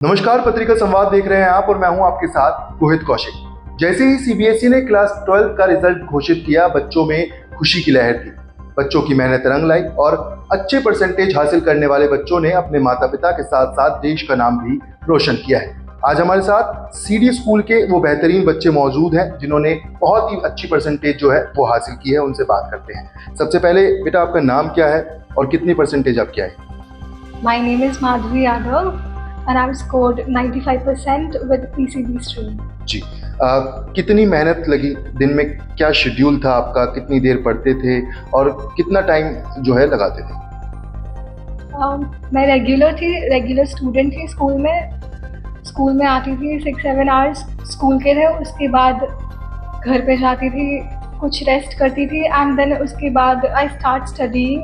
नमस्कार, पत्रिका संवाद देख रहे हैं आप और मैं हूं आपके साथ रोहित कौशिक। जैसे ही सीबीएसई ने क्लास 12 का रिजल्ट घोषित किया, बच्चों में खुशी की लहर थी। बच्चों की मेहनत रंग लाई और अच्छे परसेंटेज हासिल करने वाले बच्चों ने अपने माता पिता के साथ साथ देश का नाम भी रोशन किया है। आज हमारे साथ सीडी स्कूल के वो बेहतरीन बच्चे मौजूद हैं जिन्होंने बहुत ही अच्छी परसेंटेज जो है वो हासिल की है। उनसे बात करते हैं। सबसे पहले बेटा, आपका नाम क्या है और कितनी परसेंटेज आपकी आई? My name is Madhuri Yadav and I've scored 95% with PCB stream. जी, कितनी मेहनत लगी? दिन में क्या शेड्यूल था आपका? कितनी देर पढ़ते थे और कितना टाइम जो है लगाते थे? मैं रेगुलर स्टूडेंट थी। स्कूल में आती थी, 6-7 आवर्स स्कूल के थे। उसके बाद घर पे जाती थी, कुछ रेस्ट करती थी एंड देन उसके बाद I start studying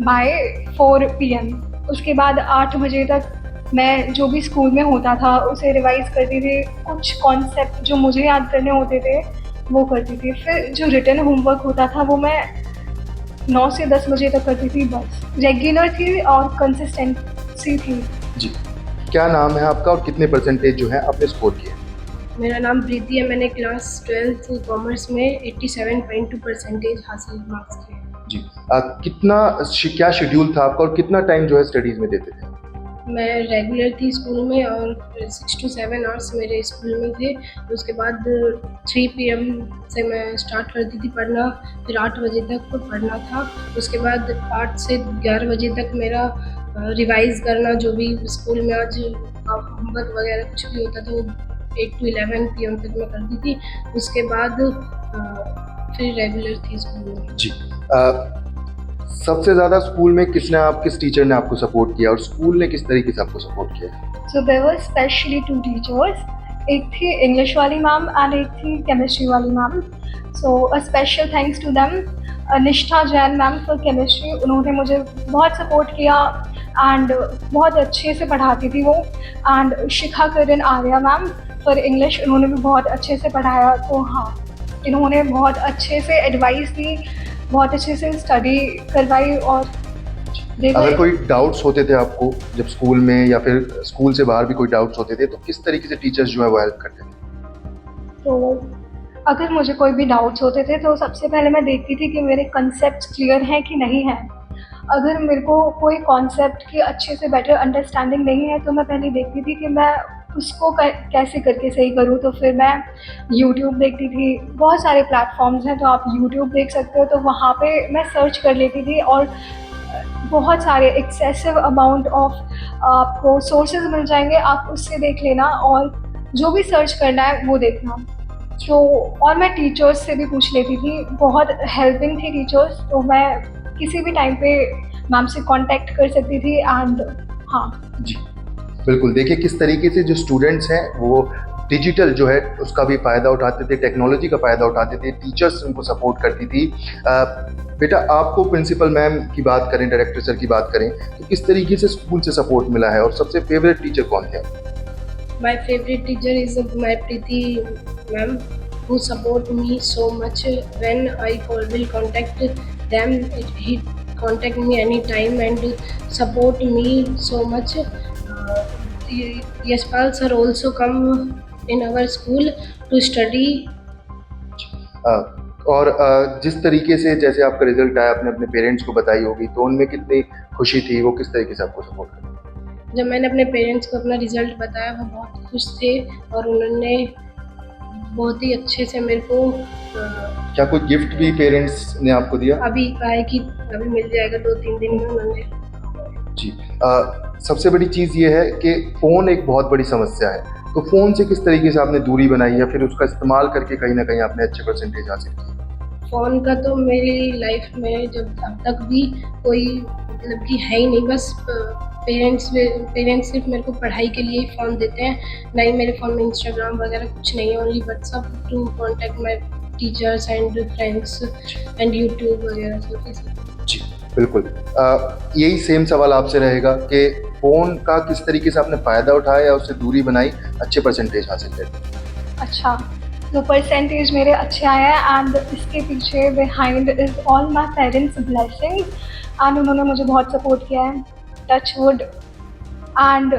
by 4 PM। उसके बाद 8 बजे तक मैं जो भी स्कूल में होता था उसे रिवाइज करती थी। कुछ कॉन्सेप्ट जो मुझे याद करने होते थे वो करती थी। फिर जो रिटन होमवर्क होता था वो मैं 9 से 10 बजे तक करती थी। बस रेगुलर थी और कंसिस्टेंसी थी। जी, क्या नाम है आपका और कितने परसेंटेज जो है आपने स्कोर किए? मेरा नाम प्रीति है। मैंने क्लास 12 कॉमर्स में 87.2 परसेंटेज हासिल मार्क्स किए। जी, क्या शेड्यूल था आपका और कितना टाइम जो है स्टडीज में देते थे? मैं रेगुलर थी स्कूल में और 6 to 7 आवर्स मेरे स्कूल में थे। उसके बाद 3 PM से मैं स्टार्ट करती थी पढ़ना, फिर 8 बजे तक पढ़ना था। उसके बाद 8 से 11 बजे तक मेरा रिवाइज़ करना, जो भी स्कूल में आज होमवर्क वगैरह कुछ भी होता था वो 8 to 11 PM तक मैं करती थी। उसके बाद फिर रेगुलर थी स्कूल में। जी, सबसे ज़्यादा स्कूल में किस टीचर ने आपको सपोर्ट किया और स्कूल ने किस तरीके से आपको सपोर्ट किया? So there were specially 2 teachers. एक थी इंग्लिश वाली मैम एंड एक थी केमिस्ट्री वाली ma'am. So a special thanks to them. Nishtha Jain ma'am for chemistry, उन्होंने मुझे बहुत सपोर्ट किया एंड बहुत अच्छे से पढ़ाती थी वो। And Shikha Karan Arya ma'am for English, उन्होंने भी बहुत अच्छे से पढ़ाया। तो हाँ, इन्होंने बहुत अच्छे से एडवाइस दी, बहुत अच्छे से स्टडी करवाई। और अगर कोई डाउट्स होते थे आपको जब स्कूल में या फिर स्कूल से बाहर भी कोई डाउट्स होते थे तो किस तरीके से टीचर्स जो है वो हेल्प करते थे? तो अगर मुझे कोई भी डाउट्स होते थे तो सबसे पहले मैं देखती थी कि मेरे कॉन्सेप्ट्स क्लियर हैं कि नहीं हैं। अगर मेरे को कोई कॉन्सेप्ट की अच्छे से बेटर अंडरस्टैंडिंग नहीं है तो मैं पहले देखती थी कि मैं उसको कैसे करके सही करूँ। तो फिर मैं यूट्यूब देखती थी। बहुत सारे प्लेटफॉर्म्स हैं तो आप यूट्यूब देख सकते हो, तो वहाँ पे मैं सर्च कर लेती थी और बहुत सारे एक्सेसिव अमाउंट ऑफ आपको सोर्सेज मिल जाएंगे, आप उससे देख लेना और जो भी सर्च करना है वो देखना। तो और मैं टीचर्स से भी पूछ लेती थी, बहुत हेल्पिंग थी टीचर्स। तो मैं किसी भी टाइम पे मैम से कांटेक्ट कर सकती थी एंड हाँ जी बिल्कुल। देखिए किस तरीके से जो स्टूडेंट्स हैं वो डिजिटल जो है उसका भी फ़ायदा उठाते थे, टेक्नोलॉजी का फ़ायदा उठाते थे, टीचर्स उनको सपोर्ट करती थी। बेटा, आपको प्रिंसिपल मैम की बात करें, डायरेक्टर सर की बात करें तो किस तरीके से स्कूल से सपोर्ट मिला है और सबसे फेवरेट टीचर कौन थे? My favorite teacher is my Preeti ma'am, who support me so much when I will contact them. He contact me anytime and support me so much. Yashpal sir also come in our school to study. और जिस तरीके से जैसे आपका result आया आपने अपने parents को बताई होगी तो उनमें कितनी खुशी थी, वो किस तरीके से आपको सपोर्ट करते? जब मैंने अपने पेरेंट्स को अपना रिज़ल्ट बताया वो बहुत खुश थे और उन्होंने बहुत ही अच्छे से मेरे को क्या कोई गिफ्ट भी पेरेंट्स ने आपको दिया? अभी कहा है कि अभी मिल जाएगा 2-3 दिन में उन्होंने। जी, सबसे बड़ी चीज़ ये है कि फ़ोन एक बहुत बड़ी समस्या है, तो फ़ोन से किस तरीके से आपने दूरी बनाई या फिर उसका इस्तेमाल करके कहीं ना कहीं आपने अच्छे परसेंटेज हासिल किए? फ़ोन का तो मेरी लाइफ में जब अब तक भी कोई मतलब कि है ही नहीं। बस पेरेंट्स सिर्फ मेरे को पढ़ाई के लिए ही फ़ोन देते हैं। ना ही मेरे फ़ोन में इंस्टाग्राम वगैरह कुछ नहीं है, only WhatsApp to contact my teachers and friends and YouTube वगैरह सब। जी बिल्कुल। यही सेम सवाल आपसे रहेगा कि फ़ोन का किस तरीके से आपने फ़ायदा उठाया या उससे दूरी बनाई, अच्छे परसेंटेज हासिल करके? अच्छा, तो परसेंटेज मेरे अच्छे आए हैं एंड इसके पीछे behind is all my parents blessings and उन्होंने मुझे बहुत सपोर्ट किया है, टच वुड। एंड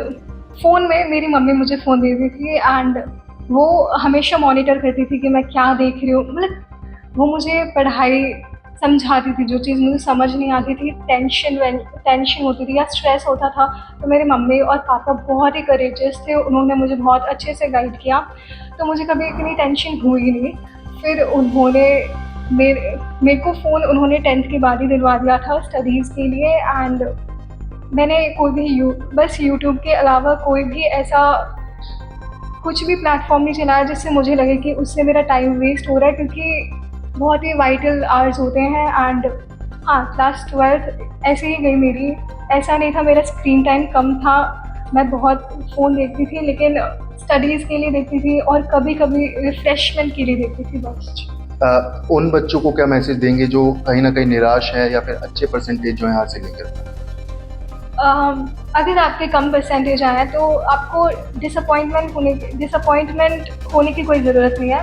फ़ोन में मेरी मम्मी मुझे फ़ोन देती थी एंड वो हमेशा मॉनिटर करती थी कि मैं क्या देख रही हूँ। मतलब वो मुझे पढ़ाई समझाती थी, जो चीज़ मुझे समझ नहीं आती थी, टेंशन होती थी या स्ट्रेस होता था, तो मेरे मम्मी और पापा बहुत ही करेजियस थे, उन्होंने मुझे बहुत अच्छे से गाइड किया, तो मुझे कभी इतनी टेंशन हुई नहीं। फिर उन्होंने मेरे को फ़ोन उन्होंने 10th के बाद ही दिलवा दिया था स्टडीज़ के लिए एंड मैंने कोई भी बस यूट्यूब के अलावा कोई भी ऐसा कुछ भी प्लेटफॉर्म नहीं चलाया जिससे मुझे लगे कि उससे मेरा टाइम वेस्ट हो रहा है, क्योंकि बहुत ही वाइटल आवर्स होते हैं। एंड हाँ, क्लास 12th ऐसे ही गई मेरी, ऐसा नहीं था मेरा स्क्रीन टाइम कम था, मैं बहुत फ़ोन देखती थी, लेकिन स्टडीज़ के लिए देखती थी और कभी कभी रिफ़्रेशमेंट के लिए देखती थी बस। उन बच्चों को क्या मैसेज देंगे जो कहीं ना कहीं निराश है या फिर अच्छे परसेंटेज जो है हासिल नहीं करते? अगर आपके कम परसेंटेज आए तो आपको डिसअपॉइंटमेंट होने की कोई ज़रूरत नहीं है।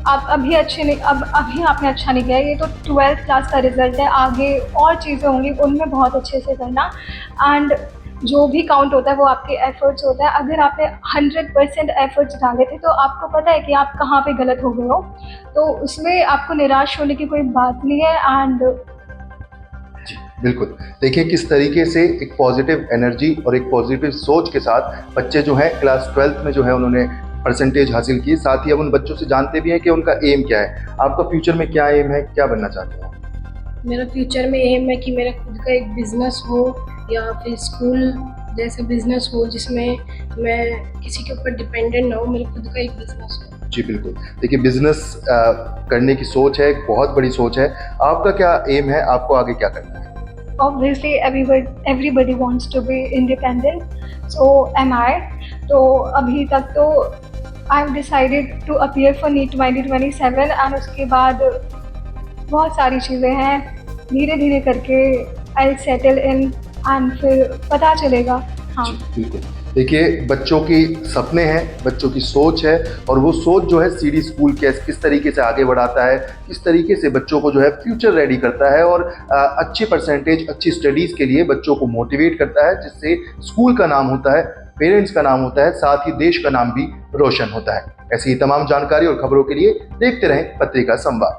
आप अभी अभी आपने अच्छा नहीं किया, ये तो 12th क्लास का रिज़ल्ट है, आगे और चीज़ें होंगी, उनमें बहुत अच्छे से करना एंड जो भी काउंट होता है वो आपके एफ़र्ट्स होता है। अगर आपने 100% एफ़र्ट्स डाले थे तो आपको पता है कि आप कहाँ पे गलत हो गए हो, तो उसमें आपको निराश होने की कोई बात नहीं है। एंड जी बिल्कुल, देखिए किस तरीके से एक पॉजिटिव एनर्जी और एक पॉजिटिव सोच के साथ बच्चे जो हैं क्लास 12th में जो है उन्होंने परसेंटेज हासिल की। साथ ही अब उन बच्चों से जानते भी हैं कि उनका एम क्या है। आपका फ्यूचर में क्या एम है, क्या बनना चाहते हैं? मेरा फ्यूचर में एम है कि मेरा खुद का एक बिज़नेस हो या फिर स्कूल जैसा बिज़नेस हो जिसमें मैं किसी के ऊपर डिपेंडेंट ना हो, मेरा खुद का एक बिज़नेस हो। जी बिल्कुल, देखिए बिजनेस करने की सोच है, एक बहुत बड़ी सोच है। आपका क्या एम है, आपको आगे क्या करना है? obviously everybody wants to be independent, so am I। तो अभी तक तो I've decided to appear for NEET 2027 and उसके बाद बहुत सारी चीज़ें हैं, धीरे धीरे करके I'll settle in एंड फिर पता चलेगा। हाँ जी बिल्कुल, देखिए बच्चों की सपने हैं, बच्चों की सोच है और वो सोच जो है सीडी स्कूल किस तरीके से आगे बढ़ाता है, किस तरीके से बच्चों को जो है फ्यूचर रेडी करता है और अच्छी परसेंटेज अच्छी स्टडीज़ के लिए बच्चों को मोटिवेट करता है, जिससे स्कूल का नाम होता है, पेरेंट्स का नाम होता है, साथ ही देश का नाम भी रोशन होता है। ऐसी ही तमाम जानकारी और खबरों के लिए देखते रहें पत्रिका संवाद।